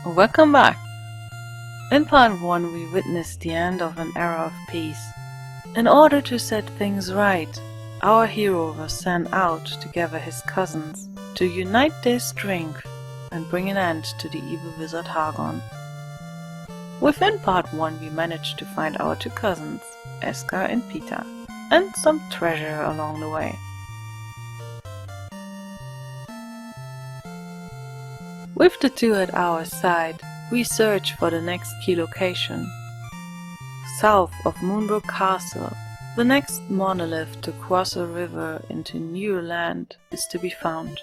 Welcome back! In part 1 we witnessed the end of an era of peace. In order to set things right, our hero was sent out to gather his cousins to unite their strength and bring an end to the evil wizard Hargon. Within part 1 we managed to find our two cousins, Eska and Peter, and some treasure along the way. With the two at our side, we search for the next key location. South of Moonbrook Castle, the next monolith to cross a river into new land is to be found.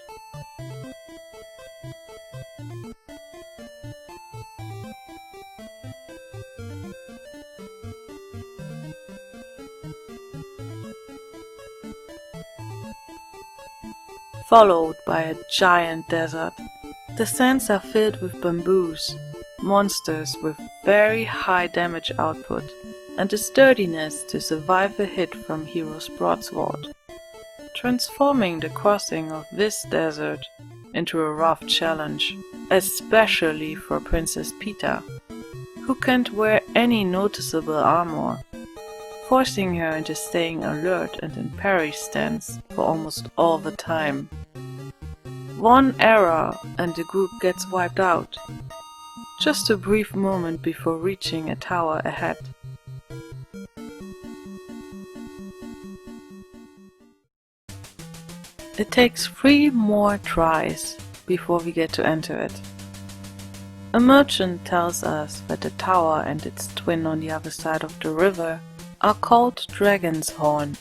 Followed by a giant desert. The sands are filled with bamboos, monsters with very high damage output, and the sturdiness to survive a hit from Hero's broadsword, transforming the crossing of this desert into a rough challenge, especially for Princess Peeta, who can't wear any noticeable armor, forcing her into staying alert and in parry stance for almost all the time. One error and the group gets wiped out, just a brief moment before reaching a tower ahead. It takes 3 more tries before we get to enter it. A merchant tells us that the tower and its twin on the other side of the river are called Dragon's Horn.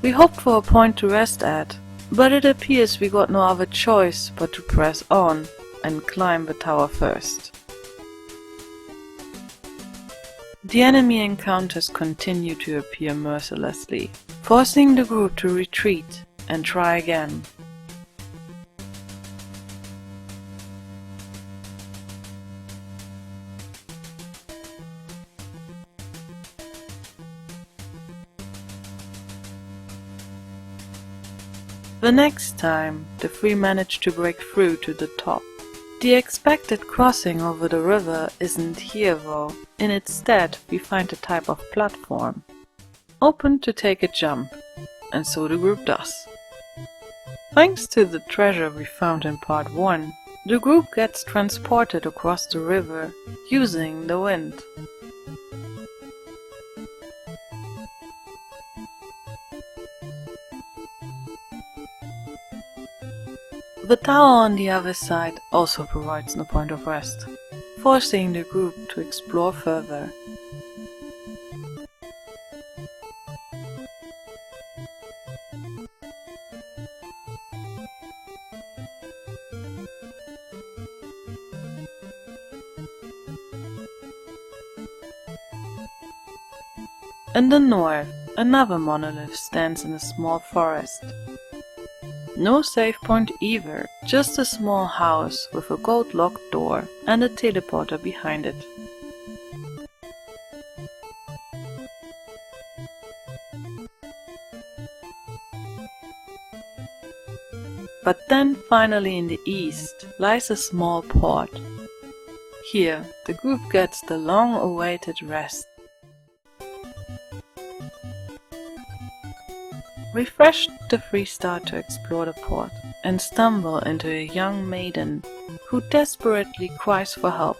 We hoped for a point to rest at, but it appears we got no other choice but to press on and climb the tower first. The enemy encounters continue to appear mercilessly, forcing the group to retreat and try again. The next time, the 3 manage to break through to the top. The expected crossing over the river isn't here though. In its stead, we find a type of platform, open to take a jump, and so the group does. Thanks to the treasure we found in part 1, the group gets transported across the river using the wind. The tower on the other side also provides no point of rest, forcing the group to explore further. In the north, another monolith stands in a small forest. No save point either, just a small house with a gold locked door and a teleporter behind it. But then finally in the east lies a small port. Here the group gets the long-awaited rest. Refreshed, the 3 start to explore the port and stumble into a young maiden who desperately cries for help.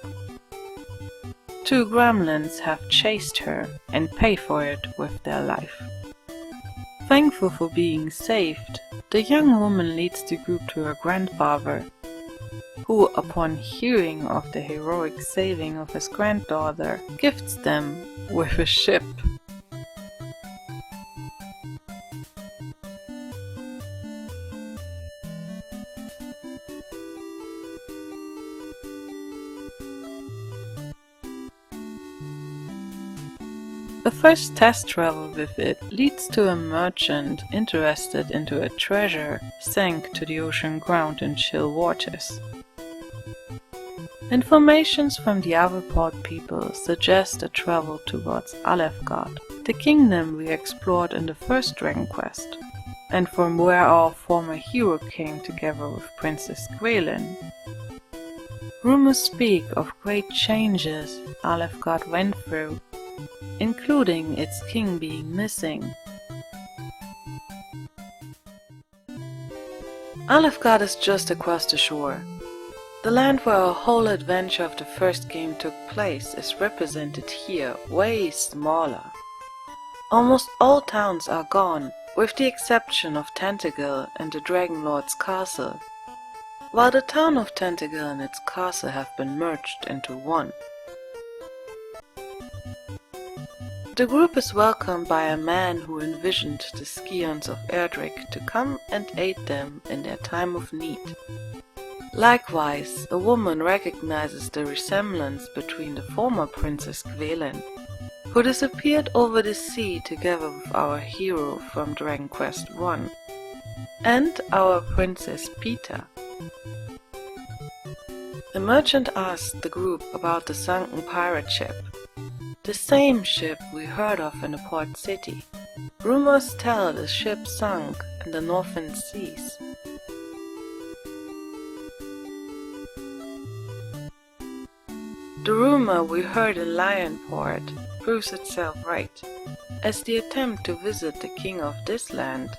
2 gremlins have chased her and pay for it with their life. Thankful for being saved, the young woman leads the group to her grandfather, who, upon hearing of the heroic saving of his granddaughter, gifts them with a ship. The first test travel with it leads to a merchant interested into a treasure sank to the ocean ground in chill waters. Informations from the other port people suggest a travel towards Alefgard, the kingdom we explored in the first Dragon Quest, and from where our former hero came together with Princess Gwelin. Rumors speak of great changes Alefgard went through, including its king being missing. Alefgard is just across the shore. The land where our whole adventure of the first game took place is represented here, way smaller. Almost all towns are gone, with the exception of Tentacle and the Dragon Lord's castle, while the town of Tentacle and its castle have been merged into one. The group is welcomed by a man who envisioned the scions of Erdrick to come and aid them in their time of need. Likewise, a woman recognizes the resemblance between the former Princess Gvelin, who disappeared over the sea together with our hero from Dragon Quest I, and our Princess Peeta. The merchant asked the group about the sunken pirate ship. The same ship we heard of in the port city. Rumors tell the ship sunk in the northern seas. The rumor we heard in Lionport proves itself right, as the attempt to visit the king of this land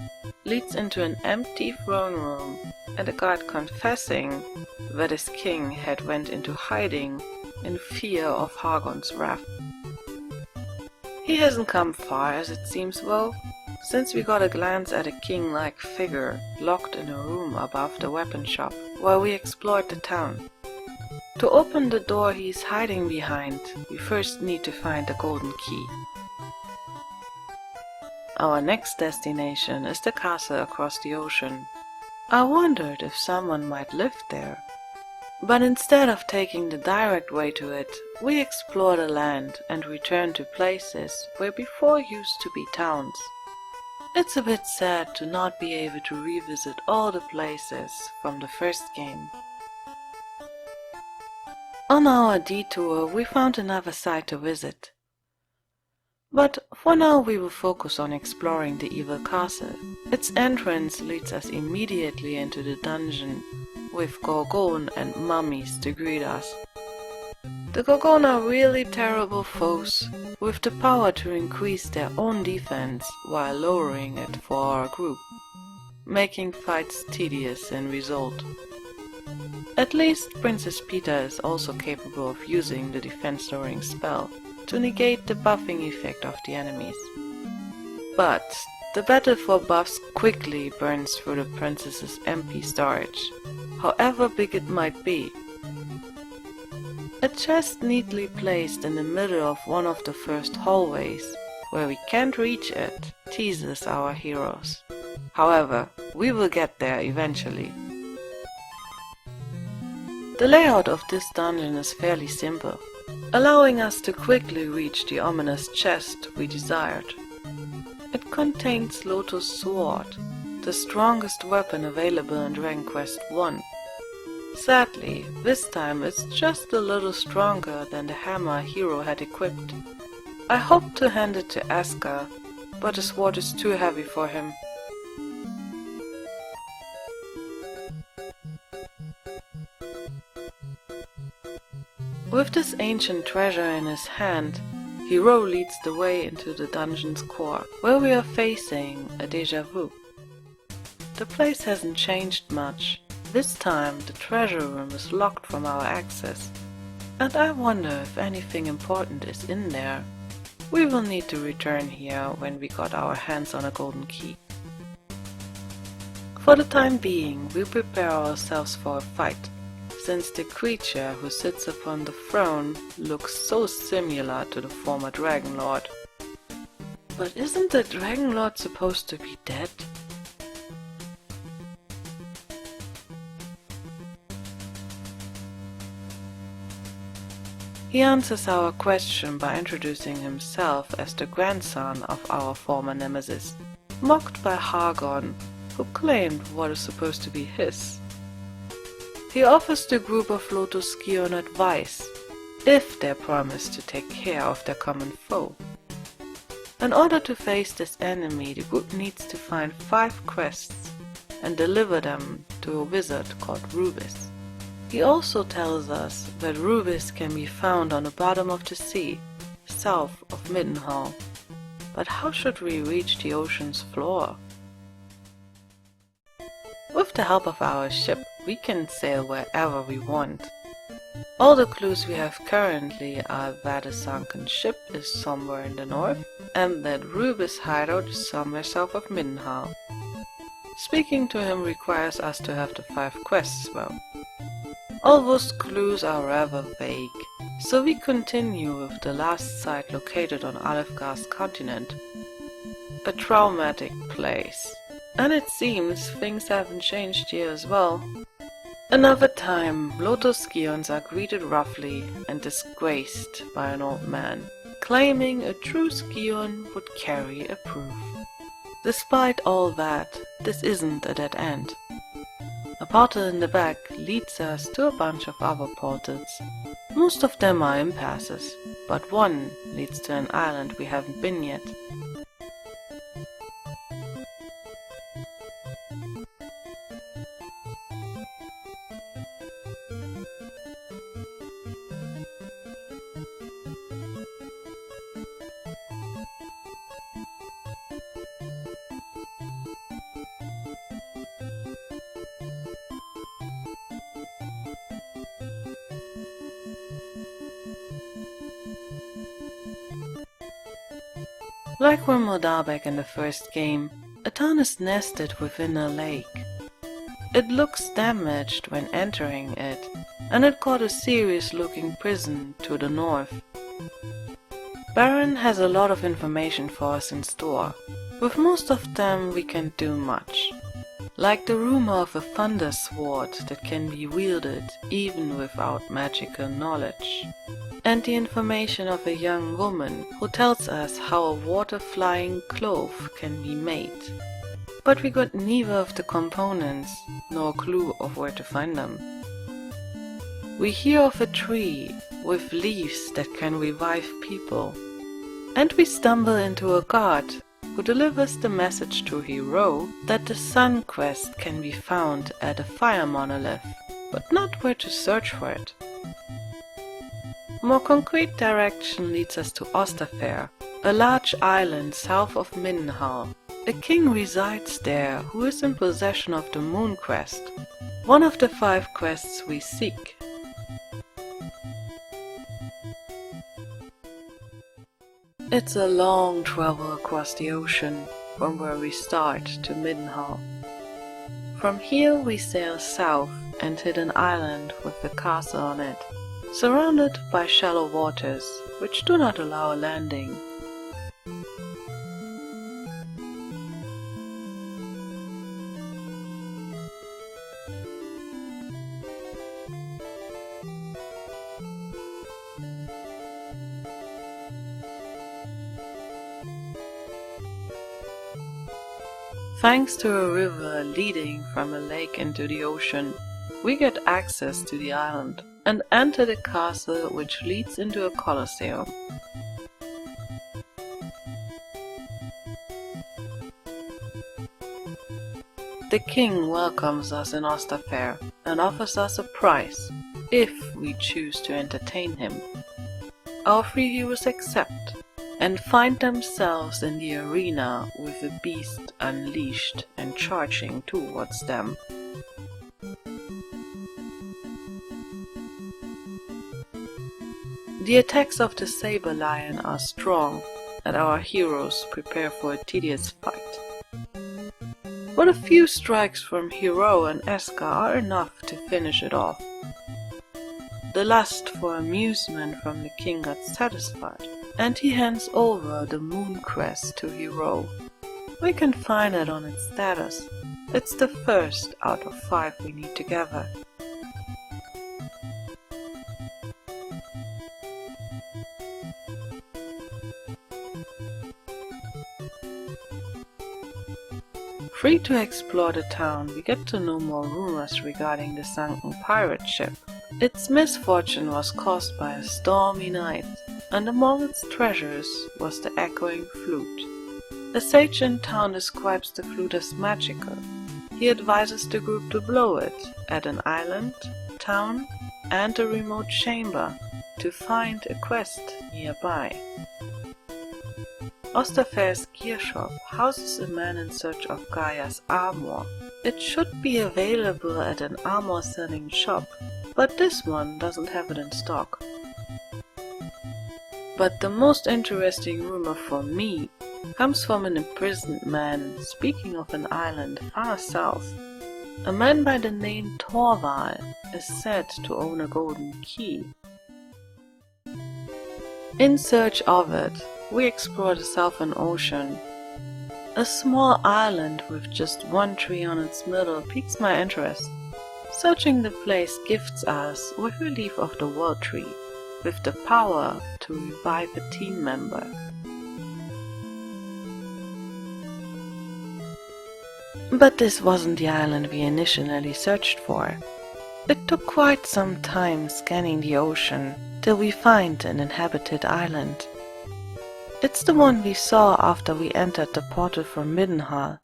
leads into an empty throne room and a guard confessing that his king had went into hiding in fear of Hargon's wrath. He hasn't come far, as it seems, though, since we got a glance at a king-like figure locked in a room above the weapon shop while we explored the town. To open the door he is hiding behind, we first need to find the golden key. Our next destination is the castle across the ocean. I wondered if someone might live there. But instead of taking the direct way to it, we explore the land and return to places where before used to be towns. It's a bit sad to not be able to revisit all the places from the first game. On our detour we found another site to visit. But for now we will focus on exploring the evil castle. Its entrance leads us immediately into the dungeon, with Gorgon and mummies to greet us. The Gorgon are really terrible foes, with the power to increase their own defense while lowering it for our group, making fights tedious in result. At least Princess Peeta is also capable of using the defense lowering spell to negate the buffing effect of the enemies. But the battle for buffs quickly burns through the princess's MP storage, however big it might be. A chest neatly placed in the middle of one of the first hallways, where we can't reach it, teases our heroes. However, we will get there eventually. The layout of this dungeon is fairly simple, allowing us to quickly reach the ominous chest we desired. It contains Lotus Sword, the strongest weapon available in Dragon Quest I. Sadly, this time it's just a little stronger than the hammer hero had equipped. I hoped to hand it to Askar, but the sword is too heavy for him. With this ancient treasure in his hand, Hero leads the way into the dungeon's core, where we are facing a déjà vu. The place hasn't changed much. This time the treasure room is locked from our access, and I wonder if anything important is in there. We will need to return here when we got our hands on a golden key. For the time being, we prepare ourselves for a fight, since the creature who sits upon the throne looks so similar to the former Dragon Lord. But isn't the Dragon Lord supposed to be dead? He answers our question by introducing himself as the grandson of our former nemesis, mocked by Hargon, who claimed what is supposed to be his. He offers the group of Lotus Scion advice, if they promise to take care of their common foe. In order to face this enemy, the group needs to find 5 quests and deliver them to a wizard called Rubis. He also tells us that rubies can be found on the bottom of the sea, south of Middenhall. But how should we reach the ocean's floor? With the help of our ship, we can sail wherever we want. All the clues we have currently are that a sunken ship is somewhere in the north, and that Ruby's hideout is somewhere south of Middenhall. Speaking to him requires us to have the 5 quests though. All those clues are rather vague, so we continue with the last site located on Alefgar's continent. A traumatic place. And it seems things haven't changed here as well. Another time, Lotus Scions are greeted roughly and disgraced by an old man, claiming a true Scion would carry a proof. Despite all that, this isn't a dead end. A portal in the back leads us to a bunch of other portals. Most of them are impasses, but one leads to an island we haven't been yet. Like when Modarbek in the first game, a town is nested within a lake. It looks damaged when entering it, and it got a serious looking prison to the north. Baron has a lot of information for us in store. With most of them we can't do much. Like the rumor of a thunder sword that can be wielded even without magical knowledge. And the information of a young woman who tells us how a water-flying cloth can be made. But we got neither of the components, nor a clue of where to find them. We hear of a tree with leaves that can revive people. And we stumble into a guard who delivers the message to Hero that the Sun Quest can be found at a fire monolith, but not where to search for it. A more concrete direction leads us to Osterfair, a large island south of Middenhall. A king resides there who is in possession of the Moon Quest, one of the 5 quests we seek. It's a long travel across the ocean from where we start to Middenhall. From here we sail south and hit an island with a castle on it, surrounded by shallow waters, which do not allow a landing. Thanks to a river leading from a lake into the ocean, we get access to the island and enter the castle, which leads into a Colosseum. The king welcomes us in Osterfair and offers us a prize, if we choose to entertain him. Our 3 heroes accept, and find themselves in the arena with a beast unleashed and charging towards them. The attacks of the Saber Lion are strong, and our heroes prepare for a tedious fight. But a few strikes from Hero and Eska are enough to finish it off. The lust for amusement from the king got satisfied, and he hands over the Moon Crest to Hero. We can find it on its status. It's the first out of 5 we need to gather. Free to explore the town, we get to know more rumors regarding the sunken pirate ship. Its misfortune was caused by a stormy night, and among its treasures was the echoing flute. A sage in town describes the flute as magical, he advises the group to blow it at an island, town, and a remote chamber to find a quest nearby. Osterfair's gear shop houses a man in search of Gaia's armor. It should be available at an armor-selling shop, but this one doesn't have it in stock. But the most interesting rumor for me comes from an imprisoned man speaking of an island far south. A man by the name Torval is said to own a golden key. In search of it, we explore the Southern Ocean. A small island with just one tree on its middle piques my interest. Searching the place gifts us with relief of the World Tree, with the power to revive a team member. But this wasn't the island we initially searched for. It took quite some time scanning the ocean till we find an inhabited island. It's the one we saw after we entered the portal from Middenhall.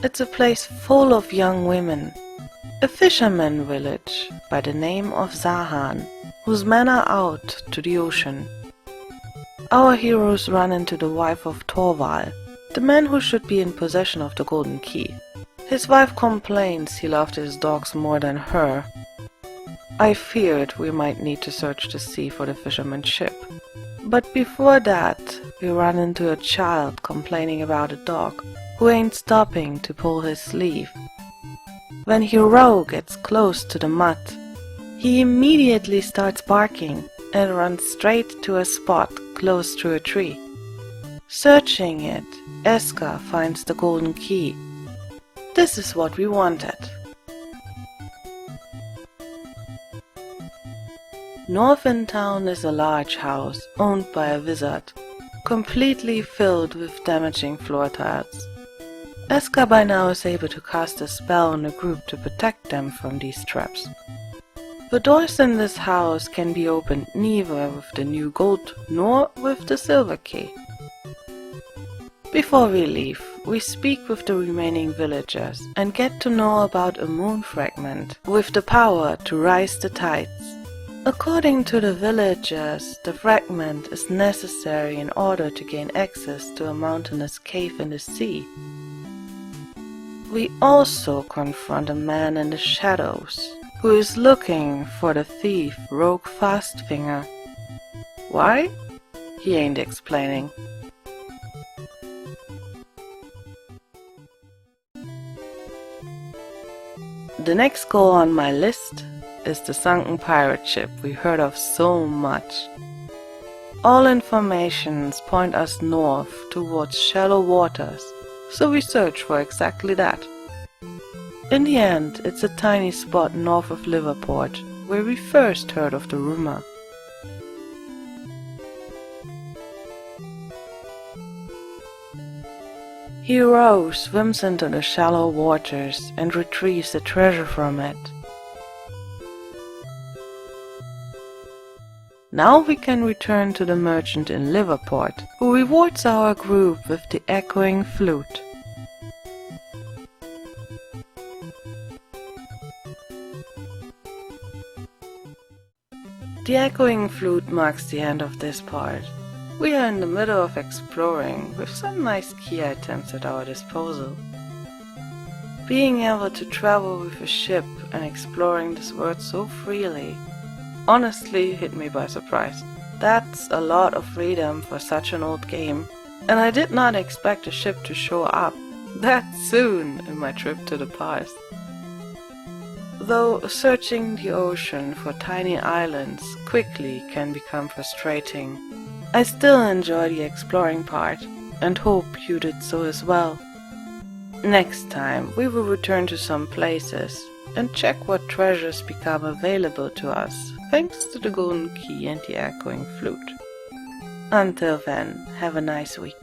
It's a place full of young women, a fisherman village by the name of Zahan, whose men are out to the ocean. Our heroes run into the wife of Torval, the man who should be in possession of the golden key. His wife complains he loved his dogs more than her. I feared we might need to search the sea for the fisherman's ship. But before that, we run into a child complaining about a dog who ain't stopping to pull his sleeve. When Hero gets close to the mud, he immediately starts barking and runs straight to a spot close to a tree. Searching it, Eska finds the golden key. This is what we wanted. North in town is a large house owned by a wizard, completely filled with damaging floor tiles. Eska by now is able to cast a spell on the group to protect them from these traps. The doors in this house can be opened neither with the new gold nor with the silver key. Before we leave, we speak with the remaining villagers and get to know about a moon fragment with the power to rise the tides. According to the villagers, the fragment is necessary in order to gain access to a mountainous cave in the sea. We also confront a man in the shadows who is looking for the thief Rogue Fastfinger. Why? He ain't explaining. The next goal on my list is the sunken pirate ship we heard of so much. All informations point us north towards shallow waters, so we search for exactly that. In the end, it's a tiny spot north of Liverport, where we first heard of the rumor. Hero swims into the shallow waters and retrieves the treasure from it. Now we can return to the merchant in Liverport, who rewards our group with the echoing flute. The echoing flute marks the end of this part. We are in the middle of exploring, with some nice key items at our disposal. Being able to travel with a ship and exploring this world so freely honestly hit me by surprise. That's a lot of freedom for such an old game, and I did not expect a ship to show up that soon in my trip to the past. Though searching the ocean for tiny islands quickly can become frustrating, I still enjoy the exploring part and hope you did so as well. Next time we will return to some places and check what treasures become available to us thanks to the golden key and the echoing flute. Until then, have a nice week.